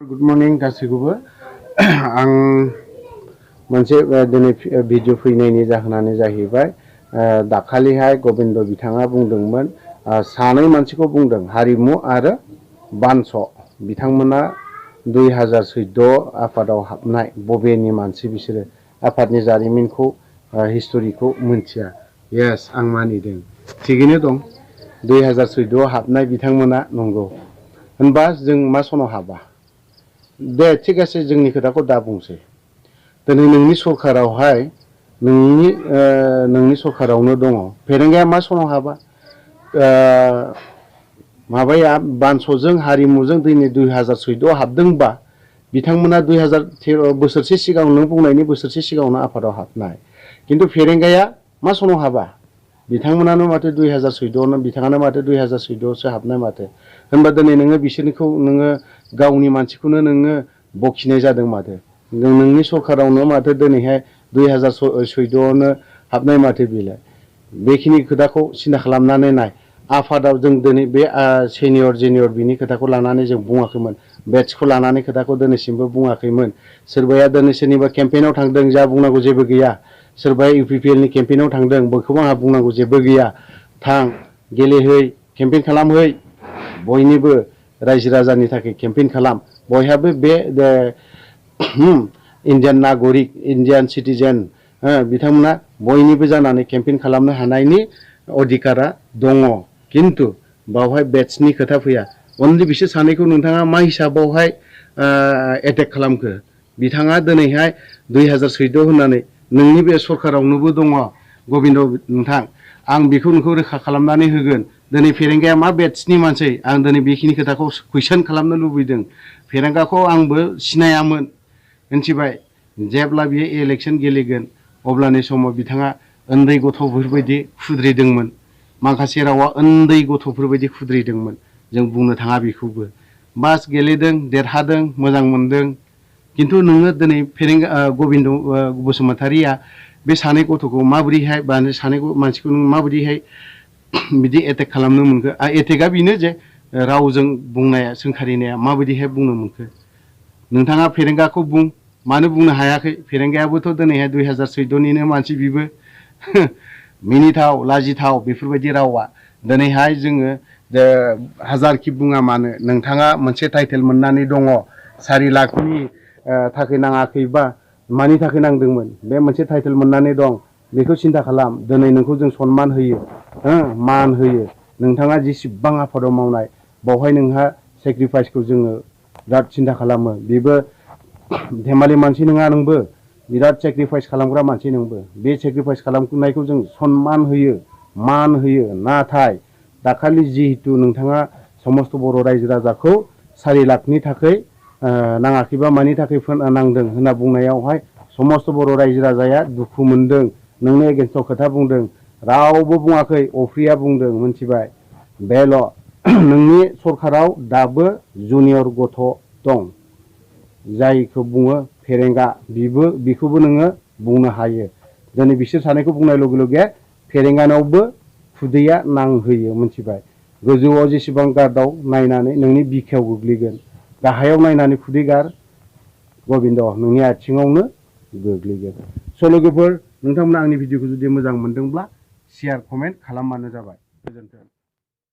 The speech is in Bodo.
गुड मर्निं गासैखौबो आं मोनसे दिनै भिडिअ फैनायनि जाहोनानो जाहैबाय दाखालिहाय गबिन्द बिथाङा बुंदोंमोन सानै मानसिखौ बुंदों हारिमु आरो बानस बिथांमोना 2014 आफादाव हाबनाय बबेनि मानसि बिसोरो आफादनि जारिमिनखौ हिस्टरिखौ मिथिया यस आं मानिदों थिगैनो दं 2014 हाबनाय बिथांमोना नंगौ होनबा जों मा सनाव हाबा दे ठीक आसे जोंनि खोथाखौ दा बुंसै दिनै नोंनि सरकारावहाय नोंनि सरकारावनो दङ फेरेंगाया मा सनाव हाबा माबाया बानसजों हारिमुजों दिनै 2014 हाबदोंबा बिथांमोना 2013 बोसोरसे सिगां नों बुंनायनि बोसोरसे सिगाङावनो आफादाव हाबनाय किन्तु फेरेंगाया मा सनाव हाबा बिथांमोनानो माथो 2014 बिथाङानो माथो 2014 सो हाबनाय माथो होनबा दिनै नोङो बिसोरनिखौ नोङो गावनि मानसिखौनो नोङो बखिनाय जादों माथो नोंनि सरकारावनो माथो दिनैहाय 2014 नो हाबनाय माथो बिलाय बेखिनि खोथाखौ सिन्था खालामनानै नाय आफादाव जों दिनै बे सिनियर जुनियर बिनि खोथाखौ लानानै जों बुङाखैमोन बेट्सखौ लानानै खोथाखौ दिनैसिमबो बुङाखैमोन सोरबाया दिनै सोरनिबा केम्पेइनाव थांदों जा बुंनांगौ जेबो गैया सोरबाया UPPL नि केम्पेइनाव थांदों बयखौबो आंहा बुंनांगौ जेबो गैया थां गेलेहै केम्पेइन खालामहै बयनिबो रायजो राजानि थाखाय केम्पेइन खालाम बयहाबो बे इन्डियान नागरिक इन्डियान सिटिजेन बिथांमोना बयनिबो जानानै केम्पेइन खालामनो हानायनि अधिकारा दङ किन्तु बावहाय बेट्सनि खोथा फैया अनलि बिसोर सानैखौ नोंथाङा मा हिसाबावहाय एटेक खालामखो बिथाङा दिनैहाय 2014 होननानै नोंनि बे सरकारावनोबो दङ गबिन्द नोंथां आं बेखौ नोंखौ रोखा खालामनानै होगोन दिनै फेरेंगाया मा बेट्सनि मानसि आं दिनै बेखिनि खोथाखौ कुइसन खालामनो लुबैदों फेरेंगाखौ आंबो सिनायामोन मिन्थिबाय जेब्ला बियो इलेक्सन गेलेगोन अब्लानि समाव बिथाङा उन्दै गथ'फोरबायदि खुद्रिदोंमोन माखासे रावा उन्दै गथ'फोरबायदि खुद्रिदोंमोन जों बुंनो थाङा बेखौबो बास गेलेदों देरहादों मोजां मोनदों किन्तु नोङो दिनै फेरेंगा गबिन्द बसुमतारिया बे सानै गथ'खौ माबोरैहाय बा सानै मानसिखौ नों माबोरैहाय बिदि एटेक खालामनो मोनखो एटेकआ बेनो जे रावजों बुंनाया सोंखारिनाया माबायदिहाय बुंनो मोनखो नोंथाङा फेरेंगाखौ बुं मानो बुंनो हायाखै फेरेंगायाबोथ' दिनैहाय 2014 निनो मानसि बिबो मिनिथाव लाजिथाव बेफोरबायदि रावा दिनैहाय जोङो हाजारखि बुङा मानो नोंथाङा मोनसे टाइटेल मोननानै दङ 4 लाखनि थाखाय नाङाखैबा मानि थाखाय नांदोंमोन बे मोनसे टाइटेल मोननानै दं बेखौ सिन्था खालाम दिनै नोंखौ जों सनमान होयो मान होयो नोंथाङा जेसेबां आफादाव मावनाय बावहाय नोंहा सेक्रिफाइसखौ जोङो बिराद सिन्था खालामो बेबो धेमालि मानसि नङा नोंबो बिराद सेक्रिफाइस खालामग्रा मानसि नोंबो बे सेक्रिफाइस खालामनायखौ जों सनमान होयो मान होयो नाथाय दाखालि जिहेतु नोंथाङा समस्त बर' रायजो राजाखौ 4 लाखनि थाखाय नाङाखैबा मानि थाखाय नांदों होनना बुंनायावहाय समस्त बर' रायजो राजाया दुखु मोनदों नोंनो एगेन्स्टआव खोथा बुंदों रावबो बुङाखै अफ्रिया बुंदों मिन्थिबाय बेल' नोंनि सरकाराव दाबो जुनियर गथ' दं जायखौ बुङो फेरेंगा बेखौबो नोङो बुंनो हायो दिनै बिसोर सानैखौ बुंनाय लगे लगे फेरेंगानावबो खुदैया नांहोयो मिन्थिबाय गोजौआव जेसेबां गार्डआव नायनानै नोंनि बिखायाव गोग्लैगोन गाहायाव नायनानै खुदै गार गबिन्द नोंनि आथिङावनो गोग्लैगोन स' लोगोफोर नोंथांमोना आंनि भिडिअखौ जुदि मोजां मोनदोंब्ला शेयार कमेन्ट खालामबानो जाबाय गोजोन्थों।